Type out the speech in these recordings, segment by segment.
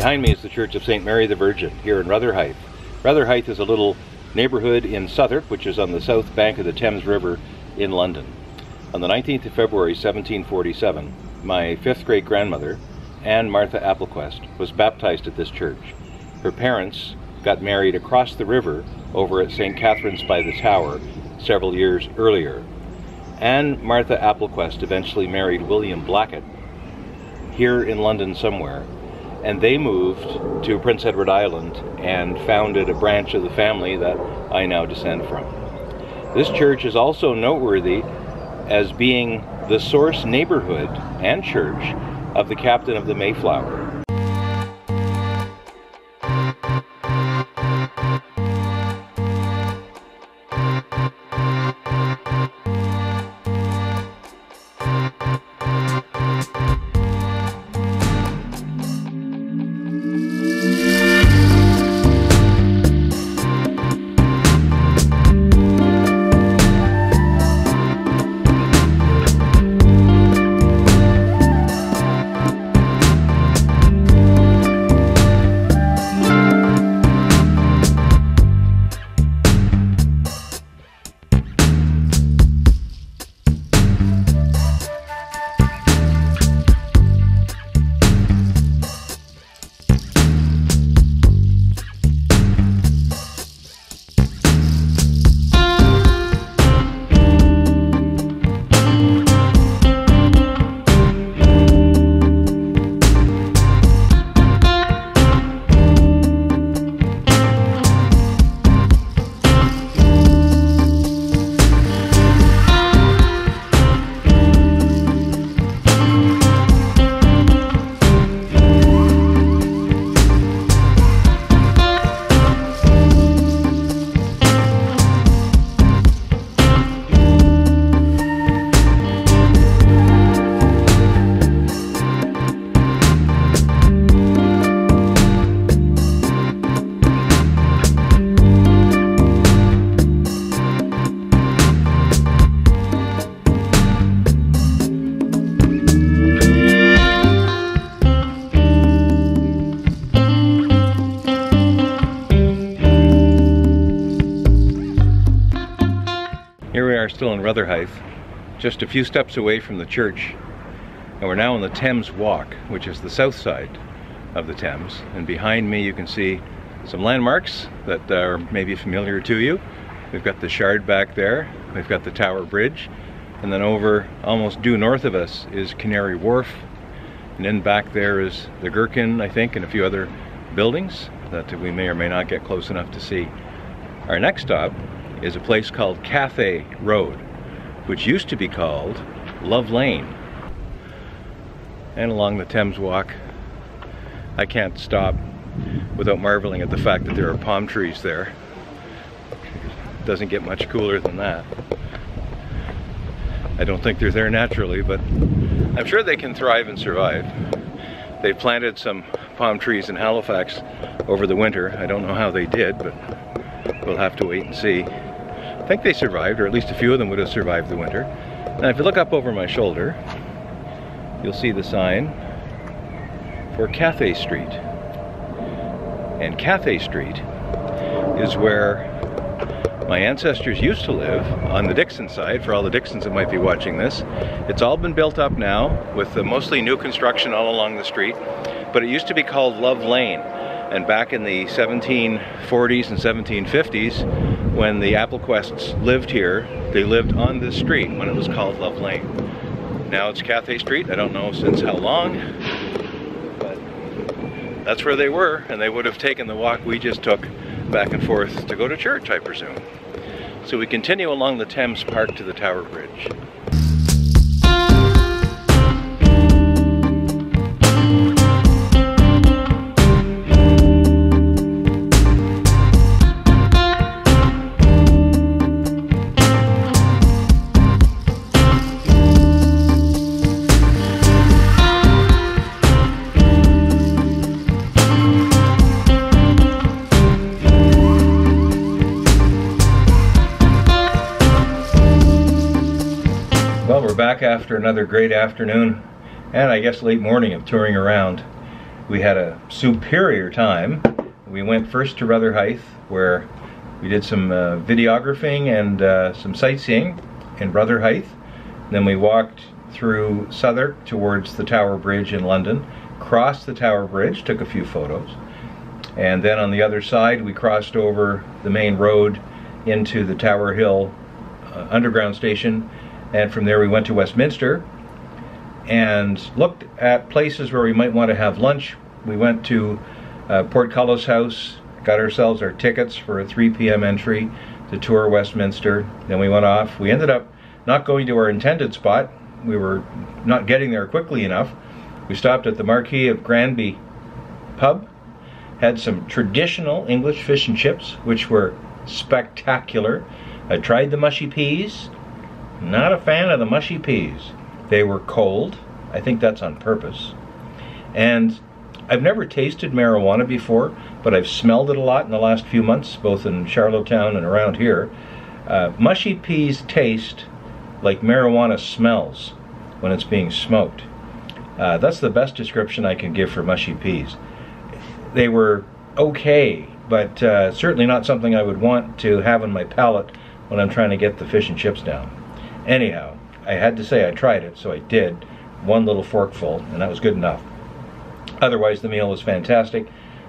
Behind me is the Church of St. Mary the Virgin here in Rotherhithe. Rotherhithe is a little neighbourhood in Southwark, which is on the south bank of the Thames River in London. On the 19th of February 1747, my 5th great grandmother, Anne Martha Applequest, was baptized at this church. Her parents got married across the river over at St. Catherine's by the Tower several years earlier. Anne Martha Applequest eventually married William Blackett here in London somewhere, and they moved to Prince Edward Island and founded a branch of the family that I now descend from. This church is also noteworthy as being the source neighborhood and church of the captain of the Mayflower. Here we are still in Rotherhithe, just a few steps away from the church, and we're now on the Thames Walk, which is the south side of the Thames. And behind me you can see some landmarks that are maybe familiar to you. We've got the Shard back there, we've got the Tower Bridge, and then over almost due north of us is Canary Wharf, and then back there is the Gherkin, I think, and a few other buildings that we may or may not get close enough to see. Our next stop is a place called Cathay Road, which used to be called Love Lane. And along the Thames Walk, I can't stop without marveling at the fact that there are palm trees there. It doesn't get much cooler than that. I don't think they're there naturally, but I'm sure they can thrive and survive. They planted some palm trees in Halifax over the winter. I don't know how they did, but we'll have to wait and see. I think they survived, or at least a few of them would have survived the winter. Now if you look up over my shoulder, you'll see the sign for Cathay Street. And Cathay Street is where my ancestors used to live on the Dixon side, for all the Dixons that might be watching this. It's all been built up now with mostly new construction all along the street, but it used to be called Love Lane. And back in the 1740s and 1750s, when the Applequests lived here, they lived on this street when it was called Love Lane. Now it's Cathay Street. I don't know since how long, but that's where they were, and they would have taken the walk we just took back and forth to go to church, I presume. So we continue along the Thames Park to the Tower Bridge. Well, we're back after another great afternoon and I guess late morning of touring around. We had a superior time. We went first to Rotherhithe, where we did some videographing and some sightseeing in Rotherhithe. Then we walked through Southwark towards the Tower Bridge in London, crossed the Tower Bridge, took a few photos, and then on the other side we crossed over the main road into the Tower Hill underground station, and from there we went to Westminster and looked at places where we might want to have lunch. We went to Portcullis House, got ourselves our tickets for a 3 p.m. entry to tour Westminster. Then we went off. We ended up not going to our intended spot. We were not getting there quickly enough. We stopped at the Marquis of Granby pub, had some traditional English fish and chips, which were spectacular. I tried the mushy peas. Not a fan of the mushy peas. They were cold. I think that's on purpose. And I've never tasted marijuana before, but I've smelled it a lot in the last few months, both in Charlottetown and around here. Mushy peas taste like marijuana smells when it's being smoked. That's the best description I can give for mushy peas. They were okay, but certainly not something I would want to have in my palate when I'm trying to get the fish and chips down. Anyhow, I had to say I tried it, so I did. One little forkful, and that was good enough. Otherwise, the meal was fantastic.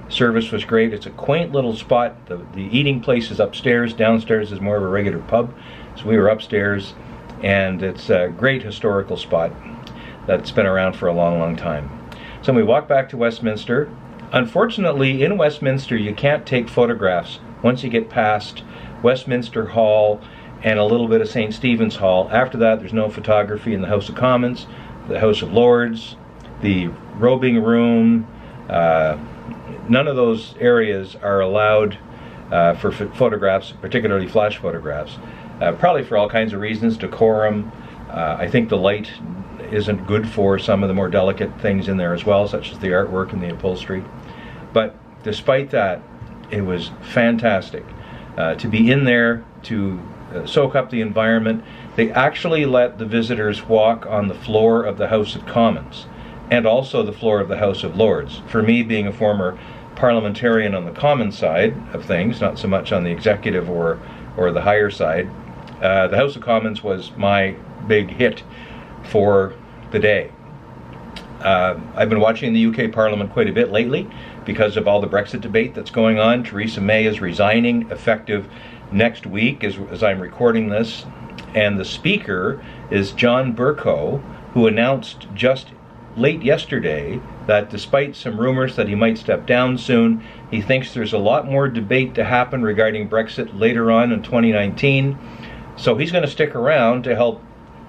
Service was great. It's a quaint little spot. The eating place is upstairs. Downstairs is more of a regular pub. So we were upstairs, and it's a great historical spot that's been around for a long, long time. So we walked back to Westminster. Unfortunately, in Westminster, you can't take photographs once you get past Westminster Hall and a little bit of St. Stephen's Hall. After that, there's no photography in the House of Commons, the House of Lords, the robing room. None of those areas are allowed for photographs, particularly flash photographs. Probably for all kinds of reasons, decorum. I think the light isn't good for some of the more delicate things in there as well, such as the artwork and the upholstery. But despite that, it was fantastic to be in there, to soak up the environment. They actually let the visitors walk on the floor of the House of Commons and also the floor of the House of Lords. For me, being a former parliamentarian on the Commons side of things, not so much on the executive or the higher side, the House of Commons was my big hit for the day. I've been watching the UK Parliament quite a bit lately because of all the Brexit debate that's going on. Theresa May is resigning effective next week as I'm recording this, and the Speaker is John Bercow, who announced just late yesterday that despite some rumors that he might step down soon, he thinks there's a lot more debate to happen regarding Brexit later on in 2019. So he's going to stick around to help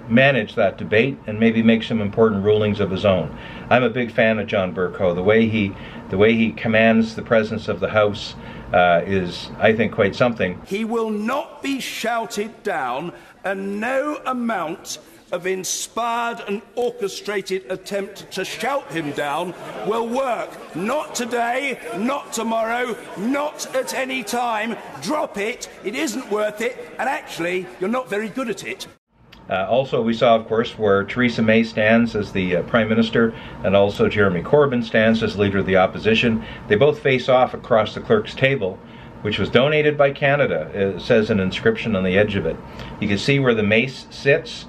manage that debate and maybe make some important rulings of his own. I'm a big fan of John Bercow. The way he commands the presence of the House is, I think, quite something. He will not be shouted down, and no amount of inspired and orchestrated attempt to shout him down will work. Not today, not tomorrow, not at any time. Drop it. It isn't worth it, and actually, you're not very good at it. Also, we saw, of course, where Theresa May stands as the Prime Minister, and also Jeremy Corbyn stands as Leader of the Opposition. They both face off across the clerk's table, which was donated by Canada. It says an inscription on the edge of it. You can see where the mace sits,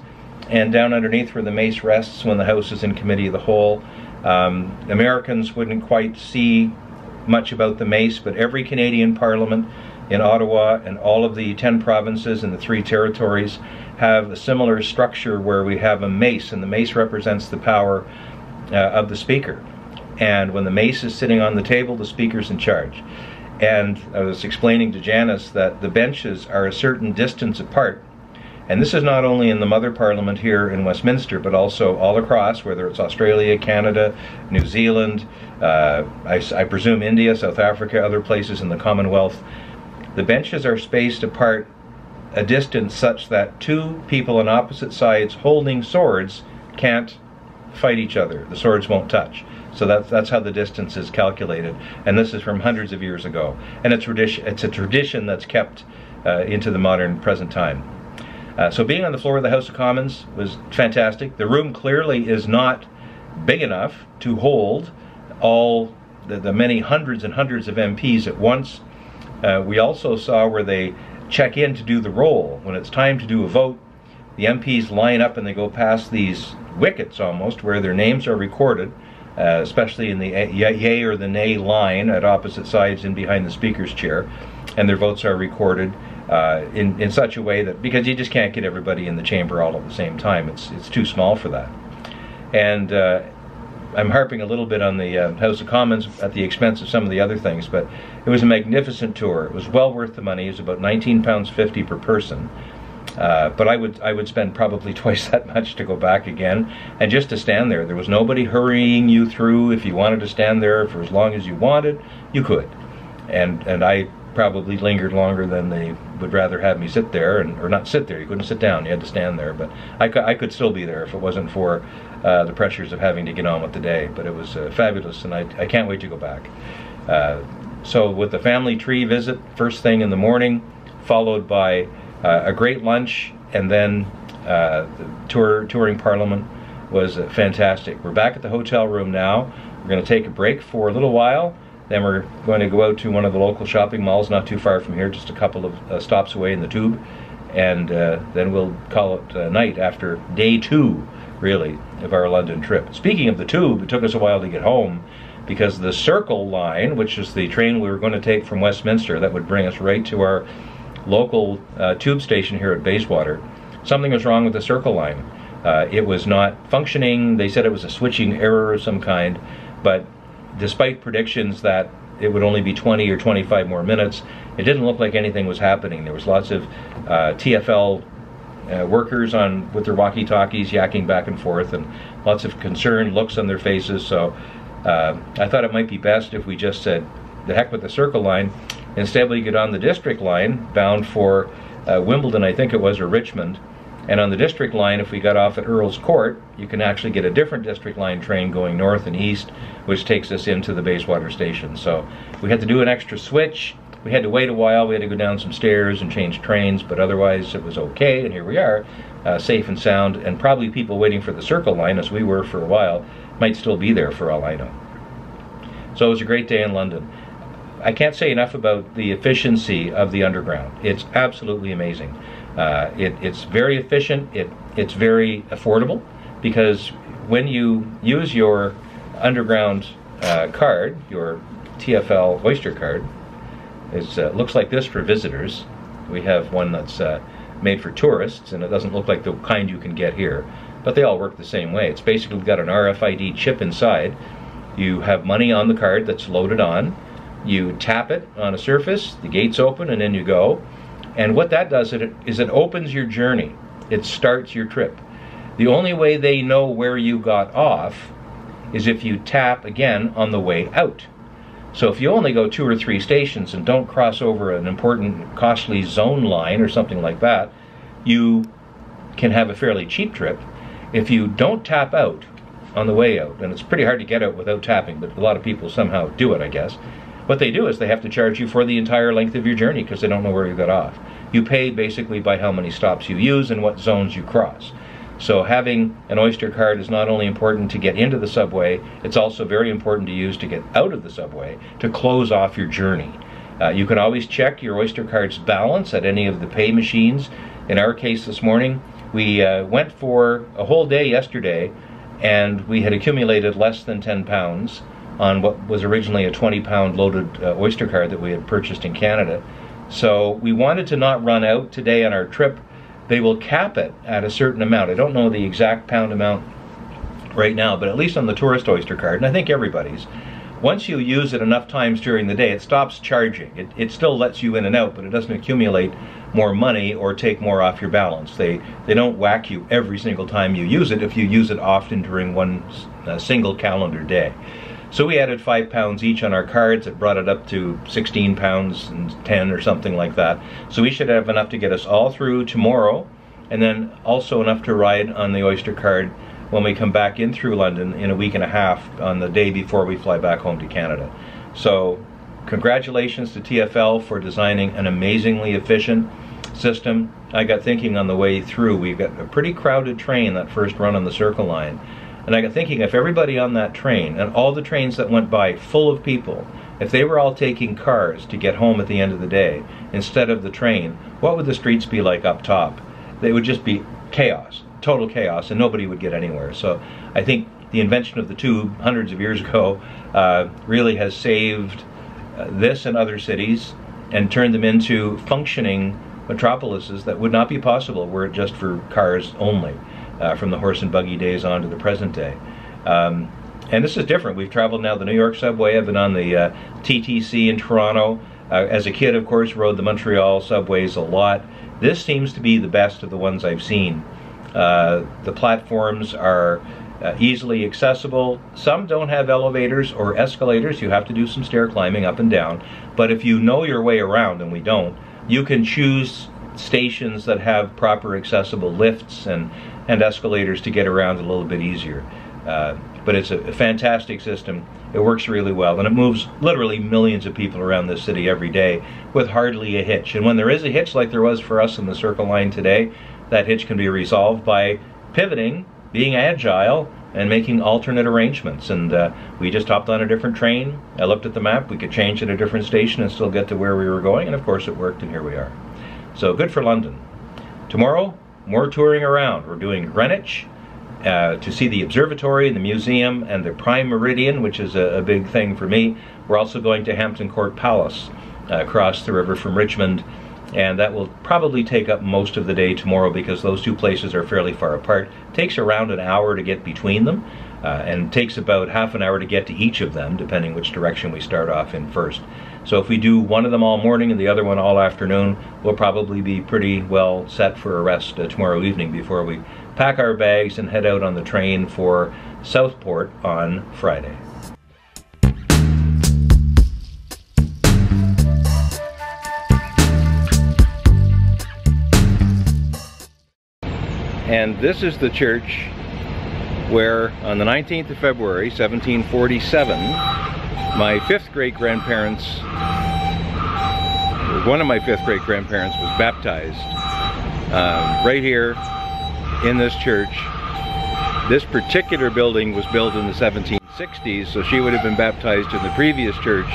and down underneath where the mace rests when the House is in Committee of the Whole. Americans wouldn't quite see much about the mace, but every Canadian Parliament in Ottawa and all of the 10 provinces and the 3 territories have a similar structure where we have a mace, and the mace represents the power of the Speaker. And when the mace is sitting on the table, the Speaker's in charge. And I was explaining to Janice that the benches are a certain distance apart. And this is not only in the Mother Parliament here in Westminster, but also all across, whether it's Australia, Canada, New Zealand, I presume India, South Africa, other places in the Commonwealth. The benches are spaced apart a distance such that 2 people on opposite sides holding swords can't fight each other. The swords won't touch. So that's how the distance is calculated. And this is from hundreds of years ago. And it's a tradition that's kept into the modern present time. So being on the floor of the House of Commons was fantastic. The room clearly is not big enough to hold all the many hundreds and hundreds of MPs at once. We also saw where they check in to do the roll. When it's time to do a vote, the MPs line up and they go past these wickets almost where their names are recorded, especially in the yay or the nay line at opposite sides in behind the speaker's chair, and their votes are recorded in such a way that, because you just can't get everybody in the chamber all at the same time, it's too small for that. And I'm harping a little bit on the House of Commons at the expense of some of the other things, but it was a magnificent tour. It was well worth the money. It was about £19.50 per person. But I would spend probably twice that much to go back again, and just to stand there. There was nobody hurrying you through. If you wanted to stand there for as long as you wanted, you could. And I probably lingered longer than they would rather have me sit there, or not sit there. You couldn't sit down. You had to stand there. But I could still be there if it wasn't for the pressures of having to get on with the day. But it was fabulous, and I can't wait to go back. So with the family tree visit, first thing in the morning, followed by a great lunch, and then the touring Parliament was fantastic. We're back at the hotel room now. We're going to take a break for a little while. Then we're going to go out to one of the local shopping malls not too far from here, just a couple of stops away in the Tube. And then we'll call it a night after day 2, really, of our London trip. Speaking of the Tube, it took us a while to get home because the Circle line, which is the train we were going to take from Westminster that would bring us right to our local tube station here at Bayswater, something was wrong with the Circle line. It was not functioning. They said it was a switching error of some kind, but despite predictions that it would only be 20 or 25 more minutes, it didn't look like anything was happening. There was lots of TfL workers with their walkie-talkies yakking back and forth, and lots of concerned looks on their faces. So I thought it might be best if we just said, the heck with the Circle line. Instead, we get on the District line bound for Wimbledon, I think it was, or Richmond. And on the District line, if we got off at Earl's Court, you can actually get a different District line train going north and east, which takes us into the Bayswater station. So we had to do an extra switch. We had to wait a while. We had to go down some stairs and change trains, but otherwise it was okay. And here we are, safe and sound. And probably people waiting for the Circle line, as we were for a while, might still be there for all I know. So it was a great day in London. I can't say enough about the efficiency of the Underground. It's absolutely amazing. It's very efficient. It's very affordable, because when you use your Underground card, your TfL Oyster card, it looks like this for visitors. We have one that's made for tourists, and it doesn't look like the kind you can get here, but they all work the same way. It's basically got an RFID chip inside. You have money on the card that's loaded on. You tap it on a surface, the gates open, and then you go. And what that does is it opens your journey. It starts your trip. The only way they know where you got off is if you tap again on the way out. So if you only go 2 or 3 stations and don't cross over an important, costly zone line or something like that, you can have a fairly cheap trip. If you don't tap out on the way out, and it's pretty hard to get out without tapping, but a lot of people somehow do it, I guess. What they do is they have to charge you for the entire length of your journey because they don't know where you got off. You pay basically by how many stops you use and what zones you cross. So having an Oyster card is not only important to get into the subway, it's also very important to use to get out of the subway, to close off your journey. You can always check your Oyster card's balance at any of the pay machines. In our case this morning, we went for a whole day yesterday, and we had accumulated less than £10 on what was originally a 20-pound loaded Oyster card that we had purchased in Canada. So we wanted to not run out today on our trip. They will cap it at a certain amount. I don't know the exact pound amount right now, but at least on the tourist Oyster card, and I think everybody's, once you use it enough times during the day, it stops charging. It still lets you in and out, but it doesn't accumulate more money or take more off your balance. They don't whack you every single time you use it if you use it often during one single calendar day. So we added £5 each on our cards. It brought it up to £16 and 10 or something like that. So we should have enough to get us all through tomorrow, and then also enough to ride on the Oyster card when we come back in through London in a week and a half on the day before we fly back home to Canada. So congratulations to TfL for designing an amazingly efficient system. I got thinking on the way through, we've got a pretty crowded train that first run on the Circle line. And I got thinking, if everybody on that train, and all the trains that went by full of people, if they were all taking cars to get home at the end of the day instead of the train, what would the streets be like up top? They would just be chaos, total chaos, and nobody would get anywhere. So I think the invention of the tube hundreds of years ago really has saved this and other cities and turned them into functioning metropolises that would not be possible were it just for cars only, from the horse and buggy days on to the present day. And this is different. We've traveled now the New York subway. I've been on the TTC in Toronto. As a kid, of course, rode the Montreal subways a lot. This seems to be the best of the ones I've seen. The platforms are easily accessible. Some don't have elevators or escalators. You have to do some stair climbing up and down. But if you know your way around, and we don't, you can choose stations that have proper accessible lifts and escalators to get around a little bit easier. But it's a fantastic system. It works really well, and it moves literally millions of people around this city every day with hardly a hitch. And when there is a hitch, like there was for us in the Circle Line today, that hitch can be resolved by pivoting, being agile, and making alternate arrangements. And we just hopped on a different train. I looked at the map. We could change at a different station and still get to where we were going, and of course it worked, and here we are. So good for London. Tomorrow, more touring around. We're doing Greenwich, to see the observatory and the museum and the Prime Meridian, which is a big thing for me. We're also going to Hampton Court Palace, across the river from Richmond, and that will probably take up most of the day tomorrow because those two places are fairly far apart. It takes around an hour to get between them, and takes about half an hour to get to each of them, depending which direction we start off in first. So if we do one of them all morning and the other one all afternoon, we'll probably be pretty well set for a rest tomorrow evening before we pack our bags and head out on the train for Southport on Friday. And this is the church where on the 19th of February 1747 my fifth great grandparents, one of my fifth great grandparents was baptized right here in this church. This particular building was built in the 1760s, so she would have been baptized in the previous church